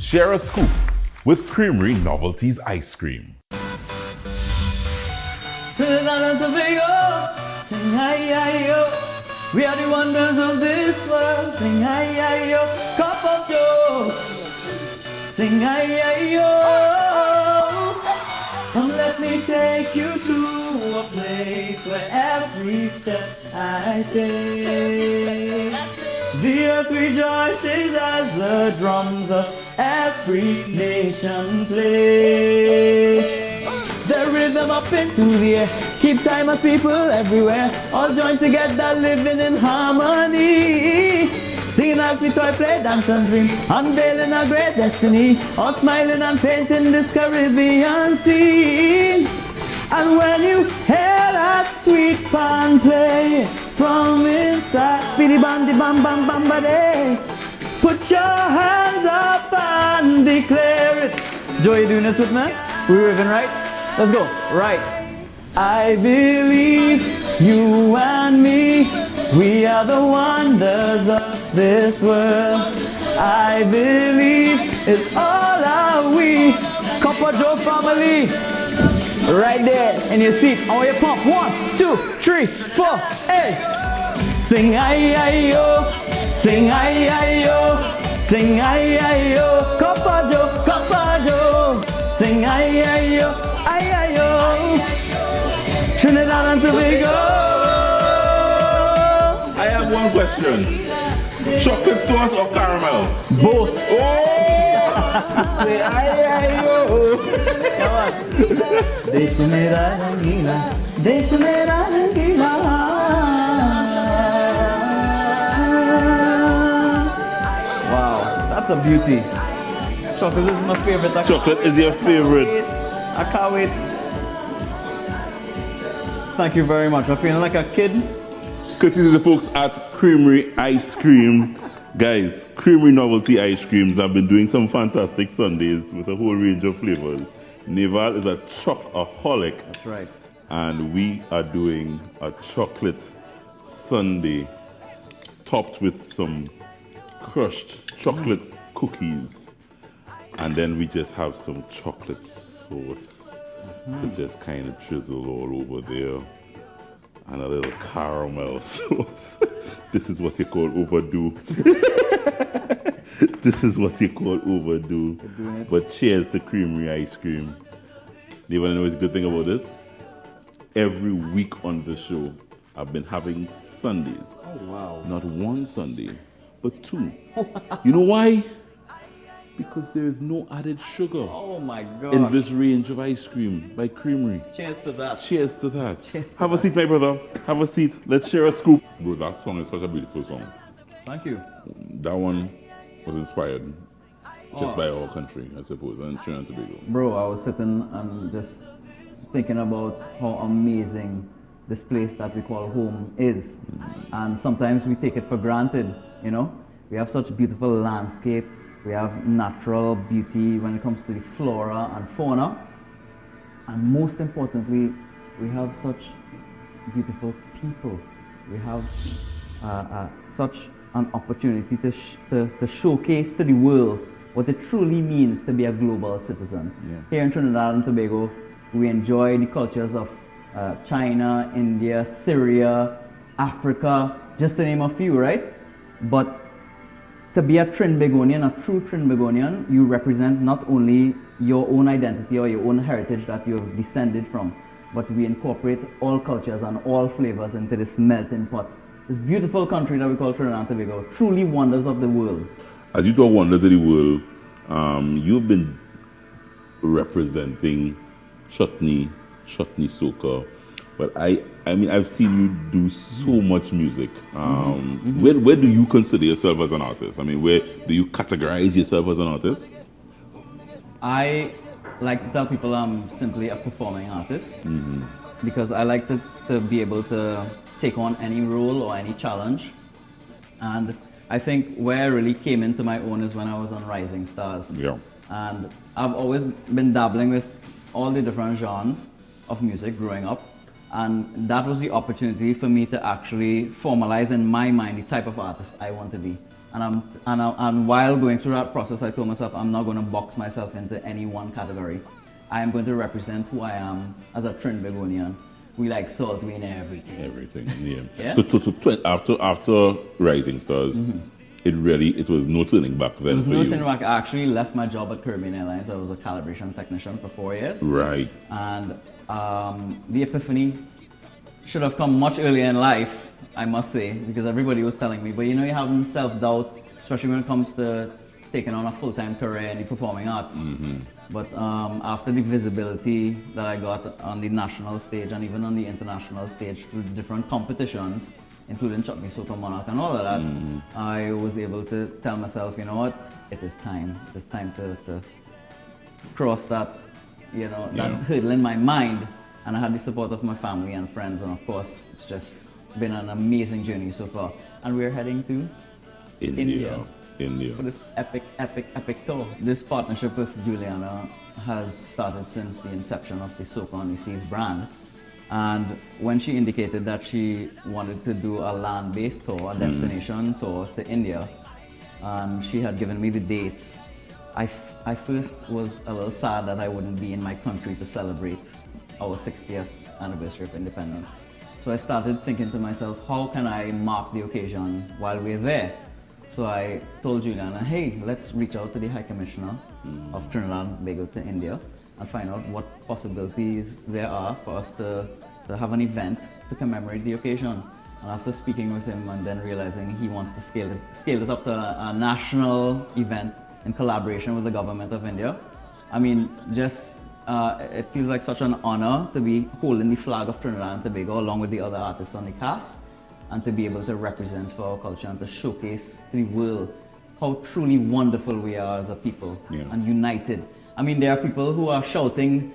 Share a scoop with Creamery Novelties Ice Cream. Chatelal and Tobago, sing hi-hi-yo. We are the wonders of this world, sing hi-hi-yo. Cup of Joe, sing hi-hi-yo. Come let me take you to a place where every step I take. The earth rejoices as the drums of every nation play. The rhythm up into the air, keep time as people everywhere, all join together living in harmony. Singing as we toy, play, dance and dream, unveiling our great destiny, all smiling and painting this Caribbean scene. And when you hear that sweet pan play from inside, biddy bandy bam bam bam ba-day, put your hands up and declare it. Joey, you doing this with me? We're ripping, right? Let's go. Right. I believe you and me, we are the wonders of this world. I believe it's all are we. Copper Joe family. Right there in your seat. I want you to pump. 1, 2, 3, 4, 8. Sing hi-hi-yo. Sing hi-hi-yo. Sing hi-hi-yo. Copper Joe. Sing hi-hi-yo. Hi-hi-yo. Trinidad and Tobago. I have one question. Chocolate sauce or caramel? Both. Oh! Say hi-hi-yo. Come on. Déjame tranquila. Wow, that's a beauty. Chocolate is my favorite. Chocolate is your favorite. I can't wait. Thank you very much. I'm feeling like a kid. Courtesy to the folks at Creamery Ice Cream. Guys, Creamery Novelty Ice Creams have been doing some fantastic sundaes with a whole range of flavors. Neval is a chocoholic. That's right. And we are doing a chocolate sundae topped with some crushed chocolate cookies. And then we just have some chocolate sauce to just kind of drizzle all over there. And a little caramel sauce. This is what you call overdue. This is what you call overdue. But cheers to Creamery Ice Cream. You want to know what's a good thing about this? Every week on the show, I've been having sundaes. Oh, wow. Not one sundae, but 2. You know why? Because there is no added sugar Oh my God. in this range of ice cream by Creamery. Cheers to that. Cheers to that. Cheers to Have a seat, my brother. Have a seat. Let's share a scoop. Bro, that song is such a beautiful song. Thank you. That one was inspired just by our country, I suppose, and Trinidad and Tobago. Bro, I was sitting and just thinking about how amazing this place that we call home is. And sometimes we take it for granted, you know? We have such beautiful landscape. We have natural beauty when it comes to the flora and fauna. And most importantly, we have such beautiful people. We have such an opportunity to showcase to the world what it truly means to be a global citizen. Yeah. Here in Trinidad and Tobago, we enjoy the cultures of China, India, Syria, Africa, just to name a few, right? But to be a Trinbagonian, a true Trinbagonian, you represent not only your own identity or your own heritage that you have descended from, but we incorporate all cultures and all flavors into this melting pot. This beautiful country that we call Trinidad and Tobago, truly wonders of the world. As you talk wonders of the world, you've been representing chutney soca, but I mean I've seen you do so much music. Where do you consider yourself as an artist? I mean, where do you categorize yourself as an artist? I like to tell people I'm simply a performing artist because I like to be able to take on any role or any challenge. And I think where I really came into my own is when I was on Rising Stars. Yeah. And I've always been dabbling with all the different genres of music growing up. And that was the opportunity for me to actually formalize in my mind the type of artist I want to be. And while going through that process, I told myself I'm not going to box myself into any one category. I am going to represent who I am as a Trinbagonian. We like salt, we in everything. Everything, yeah. Yeah? After Rising Stars, it was no turning back then There was for no you. turning back. I actually left my job at Caribbean Airlines. I was a calibration technician for 4 years. Right. And the epiphany should have come much earlier in life, I must say, because everybody was telling me, but you know, you're having self-doubt, especially when it comes to taking on a full-time career in the performing arts. But after the visibility that I got on the national stage and even on the international stage through different competitions, including Chutney Soca Monarch and all of that, I was able to tell myself, you know what, it is time. It is time to cross that, you know, that hurdle in my mind. And I had the support of my family and friends, and of course, it's just been an amazing journey so far. And we're heading to India for this epic tour. This partnership with Juliana has started since the inception of the Soca on the Seas brand. And when she indicated that she wanted to do a land-based tour, a destination tour to India, and she had given me the dates, I first was a little sad that I wouldn't be in my country to celebrate our 60th anniversary of independence. So I started thinking to myself, how can I mark the occasion while we're there? So I told Juliana, hey, let's reach out to the High Commissioner of Trinidad and Tobago to India and find out what possibilities there are for us to have an event to commemorate the occasion. And after speaking with him and then realizing he wants to scale it up to a national event in collaboration with the government of India, I mean, just it feels like such an honor to be holding the flag of Trinidad and Tobago along with the other artists on the cast, and to be able to represent for our culture and to showcase to the world how truly wonderful we are as a people and united. I mean, there are people who are shouting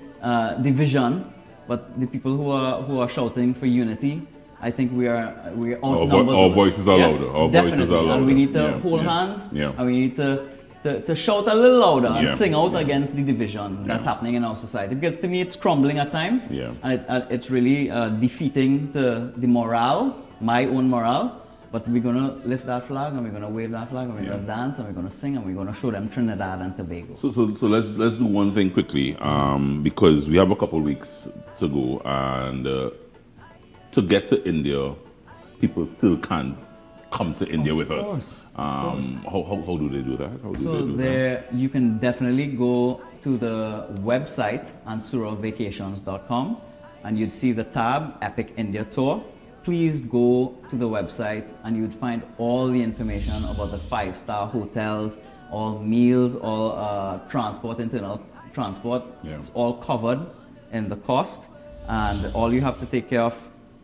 division, but the people who are shouting for unity, I think we are outnumbered. Our voices are louder. Our voices are louder. And we need to hold hands, and we need to shout a little louder and sing out against the division that's happening in our society. Because to me, it's crumbling at times, and it's really defeating the morale, my own morale. But we're gonna lift that flag, and we're gonna wave that flag, and we're gonna dance, and we're gonna sing, and we're gonna show them Trinidad and Tobago. So let's do one thing quickly, because we have a couple weeks to go, and to get to India, people still can't come to India with us. How do they do that? You can definitely go to the website ansuravacations.com, and you'd see the tab Epic India Tour. Please go to the website and you'd find all the information about the 5-star hotels, all meals, all transport, internal transport. It's all covered in the cost, and all you have to take care of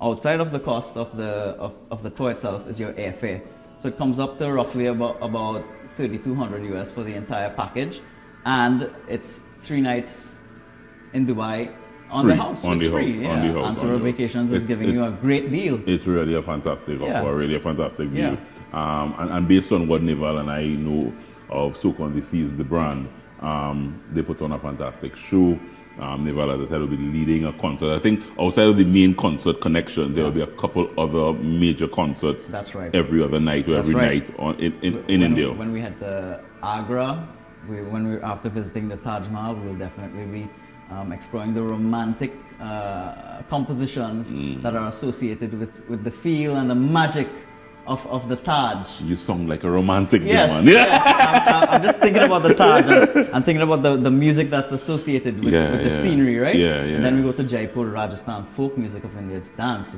outside of the cost of the tour itself is your airfare. So it comes up to roughly about $3,200 US for the entire package, and it's 3 nights in Dubai on the house. It's free. Ansura Vacations is giving you a great deal. It's really a fantastic offer, really a fantastic deal. And based on what Neval and I know of Soca on the Seas, the brand, they put on a fantastic show. Neval, as I said, will be leading a concert. I think outside of the main concert connection, there will be a couple other major concerts. That's right. Every other night or every night in India. When we head to Agra, when we after visiting the Taj Mahal, we will definitely be exploring the romantic compositions that are associated with the feel and the magic of the Taj. You sound like a romantic man. I'm just thinking about the Taj and thinking about the music that's associated with the scenery, right? And then we go to Jaipur, Rajasthan, folk music of India. It's dance.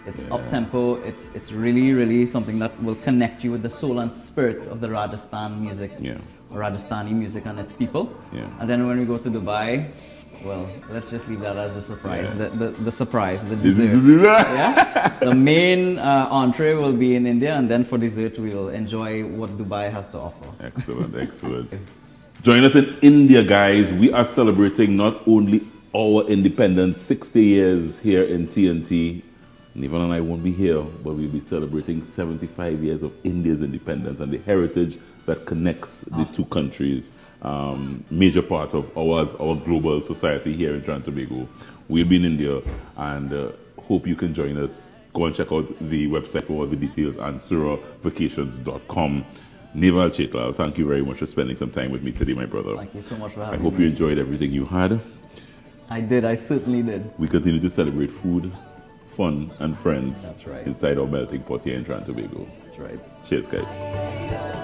It's up tempo. It's really something that will connect you with the soul and spirit of the Rajasthan music, Rajasthani music and its people. And then when we go to Dubai, well, let's just leave that as the surprise. The surprise, the dessert. The main entree will be in India, and then for dessert we'll enjoy what Dubai has to offer. Excellent. Join us in India, guys. We are celebrating not only our independence, 60 years here in TNT. Neval and I won't be here, but we'll be celebrating 75 years of India's independence and the heritage that connects the two countries. Major part of our global society here in Trinidad and Tobago. We'll be in India, and hope you can join us. Go and check out the website for all the details, ansuravacations.com. Neval Chatelal, thank you very much for spending some time with me today, my brother. Thank you so much for I having hope me. you enjoyed everything you had. I did. I certainly did. We continue to celebrate food, fun, and friends That's right. inside our melting pot here in Trinidad and Tobago. That's right. Cheers, guys.